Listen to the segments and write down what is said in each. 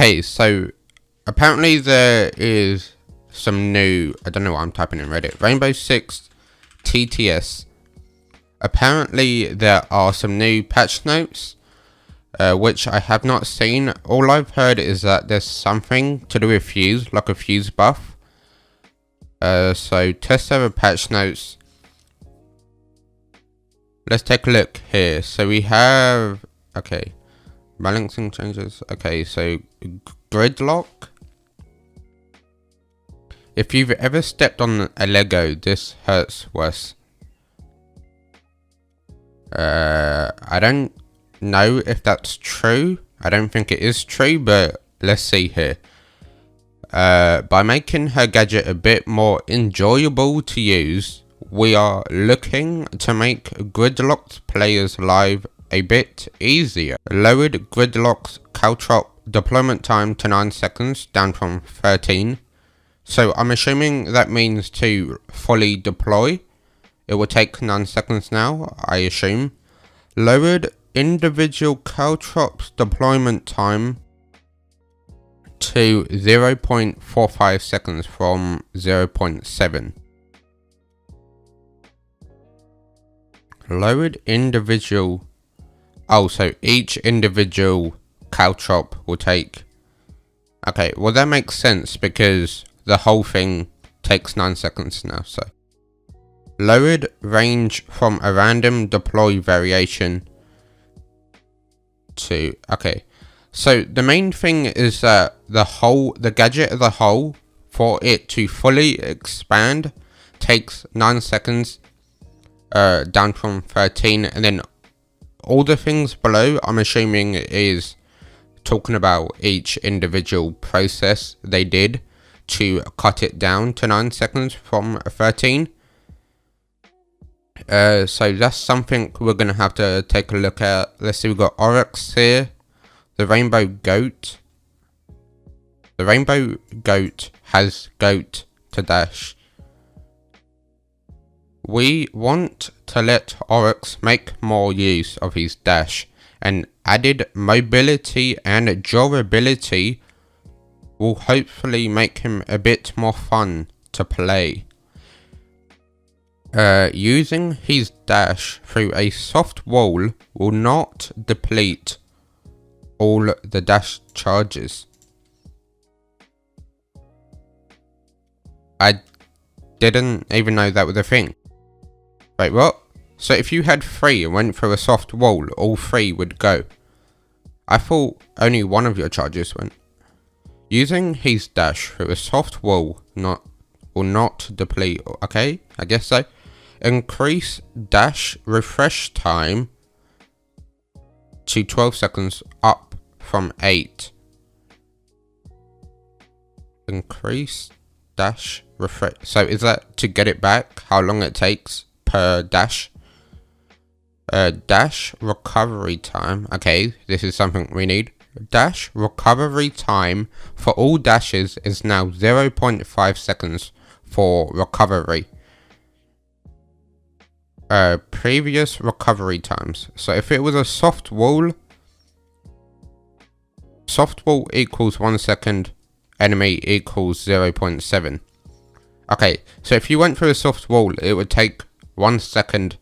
Okay, so apparently there is some new, I don't know what I'm typing in Reddit, Rainbow Six TTS. Apparently there are some new patch notes, which I have not seen. All I've heard is that there's something to do with Fuze, like a Fuze buff. So test server patch notes. Let's take a look here. So we have, okay, balancing changes. Okay, so Gridlock. If you've ever stepped on a Lego, this hurts worse. I don't know if that's true. I don't think it is true, but let's see here. By making her gadget a bit more enjoyable to use, we are looking to make Gridlock's players live a bit easier. Lowered Gridlock's caltrop deployment time to 9 seconds, down from 13. So I'm assuming that means to fully deploy, it will take 9 seconds now, I assume. Lowered individual caltrop's deployment time to 0.45 seconds from 0.7. Lowered individual, oh, so each individual caltrop will take, okay, well that makes sense because the whole thing takes 9 seconds now. So lowered range from a random deploy variation to, okay, so the main thing is that the gadget as a whole, for it to fully expand, takes 9 seconds, down from 13, and then all the things below I'm assuming is talking about each individual process they did to cut it down to 9 seconds from 13. So that's something we're gonna have to take a look at. Let's see, we've got Oryx here, the Rainbow Goat. The Rainbow Goat has goat to dash. We want to let Oryx make more use of his dash, and added mobility and durability will hopefully make him a bit more fun to play. Using his dash through a soft wall will not deplete all the dash charges. I didn't even know that was a thing. Wait, what? So if you had 3 and went through a soft wall, all 3 would go. I thought only one of your charges went. Using his dash through a soft wall will not deplete. Okay, I guess so. Increase dash refresh time to 12 seconds, up from 8. Increase dash refresh. So is that to get it back? How long it takes per dash? Dash recovery time. Okay, this is something we need. Dash recovery time for all dashes is now 0.5 seconds for recovery. Previous recovery times. So if it was a soft wall equals 1 second, enemy equals 0.7. Okay, so if you went through a soft wall, it would take 1 second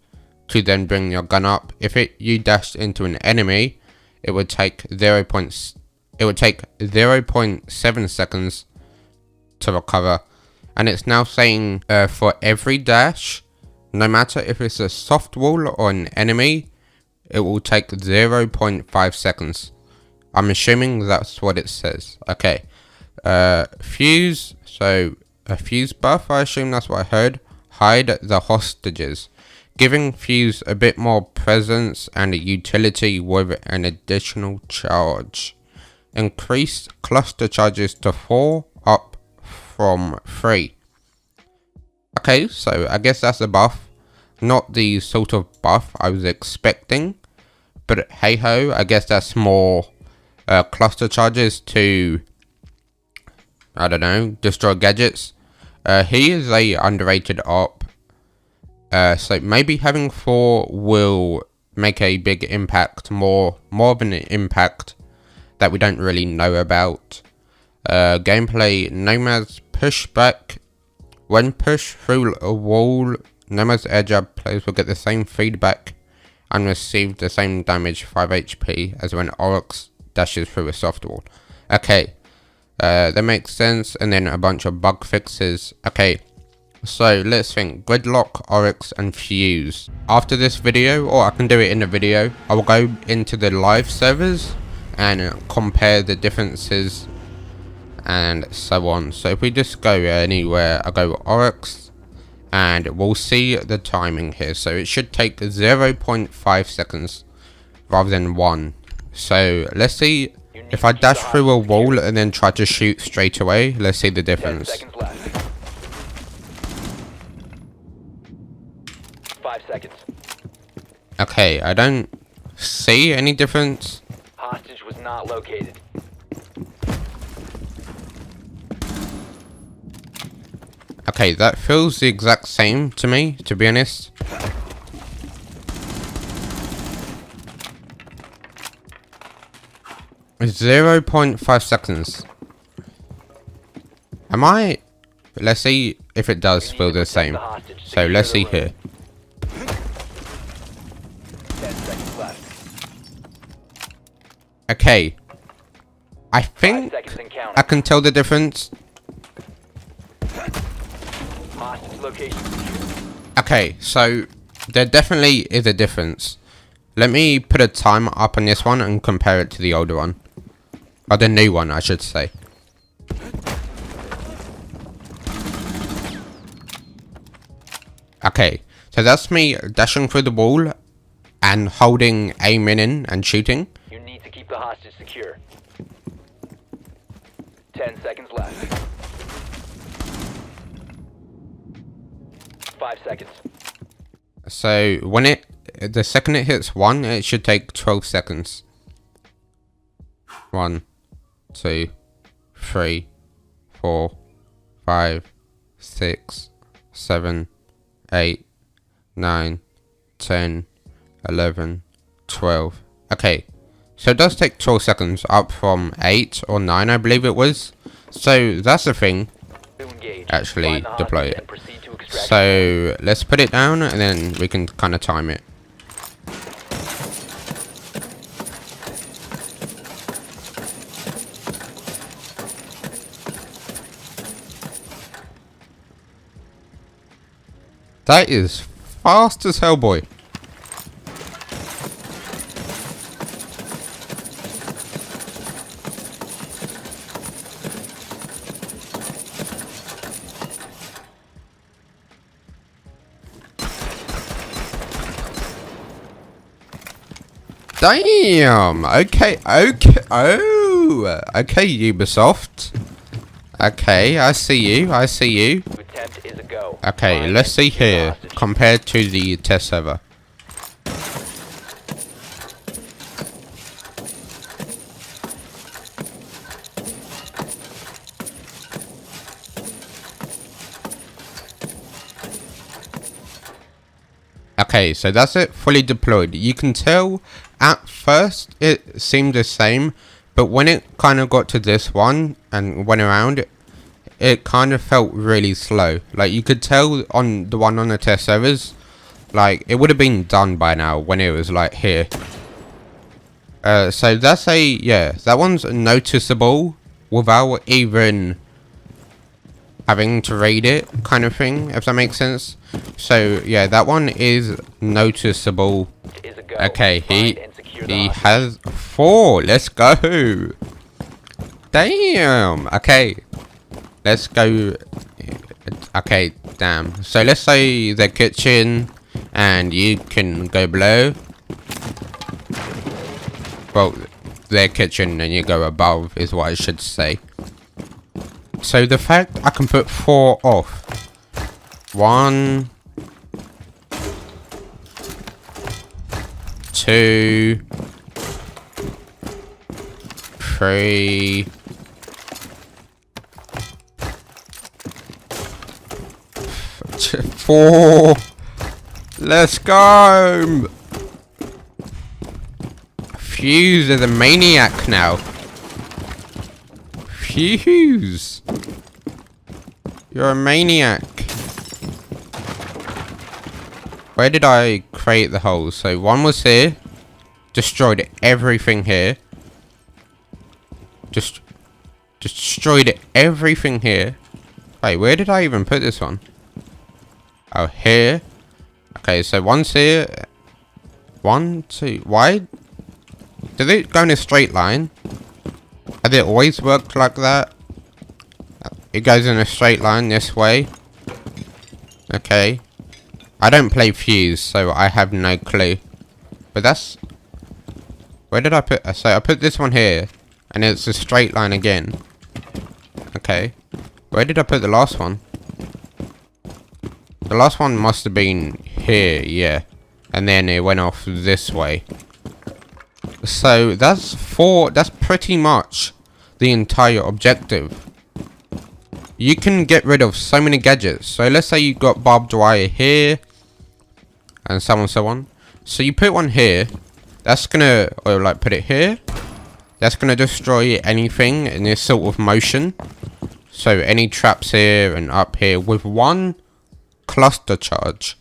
to then bring your gun up. If you dashed into an enemy, it would take 0.7 seconds to recover. And it's now saying for every dash, no matter if it's a soft wall or an enemy, it will take 0.5 seconds. I'm assuming that's what it says. Okay. Fuze, so a Fuze buff, I assume that's what I heard. Hide the hostages, giving Fuze a bit more presence and utility with an additional charge. Increase cluster charges to 4, up from 3. Okay, so I guess that's a buff. Not the sort of buff I was expecting, but hey ho, I guess that's more cluster charges to, I don't know, destroy gadgets. He is a underrated op. So maybe having 4 will make a big impact, more of an impact that we don't really know about. Gameplay, Nomad's pushback. When pushed through a wall, Nomad's air jab players will get the same feedback and receive the same damage 5 HP as when Oryx dashes through a soft wall. Okay, that makes sense. And then a bunch of bug fixes. Okay, so let's think. Gridlock, Oryx and Fuze. After this video, or I can do it in the video, I will go into the live servers and compare the differences and so on. So if we just go anywhere, I go Oryx and we'll see the timing here. So it should take 0.5 seconds rather than 1. So let's see if I dash through a wall and then try to shoot straight away. Let's see the difference. 5 seconds. Okay, I don't see any difference. Hostage was not located. Okay, that feels the exact same to me, to be honest. It's 0.5 seconds. Am I? Let's see if it does feel the same. So let's see here. 10 seconds left. Okay. I 5 think seconds and counting. I can tell the difference. Hostage location. Okay, so there definitely is a difference. Let me put a timer up on this one and compare it to the older one. Or the new one, I should say. Okay, so that's me dashing through the wall and holding aiming in and shooting. You need to keep the hostage secure. 10 seconds left. 5 seconds. So when the second it hits 1, it should take 12 seconds. 1, 2, 3, 4, 5, 6, 7, 8, 9, 10, 11, 12. Okay, so it does take 12 seconds, up from 8 or 9 I believe it was. So that's the thing. Actually deploy it. So let's put it down and then we can kind of time it. That is fast as hell, boy. Damn. Okay. Okay, Ubisoft. Okay, I see you. Attempt is a go. Okay, let's see here compared to the test server. Okay, so that's it, fully deployed. You can tell at first it seemed the same, but when it kind of got to this one and went around, it kind of felt really slow. Like you could tell on the one on the test servers, like it would have been done by now when it was like here. So that's that one's noticeable without even having to read it, kind of thing, if that makes sense. So yeah, that one is noticeable. Okay, he has 4. Let's go. Damn. Okay, let's go. Okay, damn. So let's say the kitchen and you can go below. Well, their kitchen and you go above is what I should say. So the fact I can put 4 off. 1, 2, 3, 4. Let's go. Fuze is a maniac now. Fuze! You're a maniac. Where did I create the holes? So one was here. Destroyed everything here. Just destroyed everything here. Wait, where did I even put this one? Oh, here. Okay, so one's here. 1, 2. Why? Did it go in a straight line? Has it always worked like that? It goes in a straight line this way. Okay. I don't play Fuze, so I have no clue. But that's... Where did I put... So I put this one here. And it's a straight line again. Okay. Where did I put the last one? The last one must have been here, yeah. And then it went off this way. So that's pretty much the entire objective. You can get rid of so many gadgets. So let's say you got barbed wire here. And so on and so on. So you put one here. That's gonna, or like put it here. That's gonna destroy anything in this sort of motion. So any traps here and up here with one cluster charge.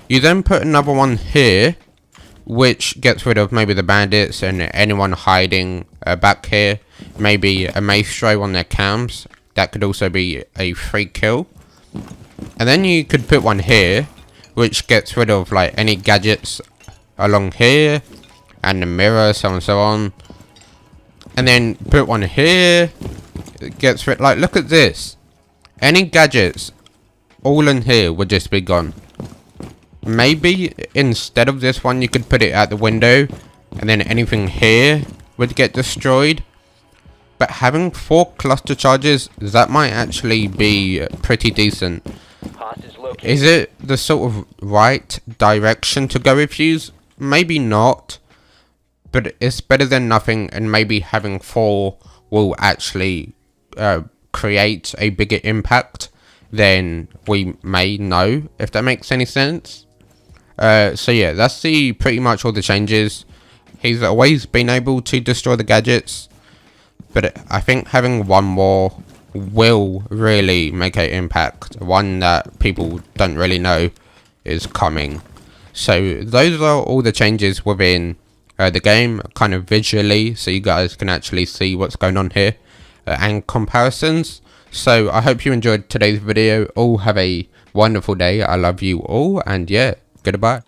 You then put another one here, which gets rid of maybe the bandits and anyone hiding back here. Maybe a maestro on their cams. That could also be a free kill. And then you could put one here, which gets rid of like any gadgets along here. And the mirror, so on and so on. And then put one here. It gets rid, like, look at this. Any gadgets all in here would just be gone. Maybe instead of this one you could put it at the window. And then anything here would get destroyed. But having 4 cluster charges, that might actually be pretty decent. Is it the sort of right direction to go with Fuze? Maybe not. But it's better than nothing, and maybe having 4 will actually create a bigger impact than we may know, if that makes any sense. So yeah, that's pretty much all the changes. He's always been able to destroy the gadgets, but I think having one more will really make an impact. One that people don't really know is coming. So those are all the changes within the game, kind of visually, so you guys can actually see what's going on here and comparisons. So I hope you enjoyed today's video. All have a wonderful day. I love you all, and yeah, goodbye.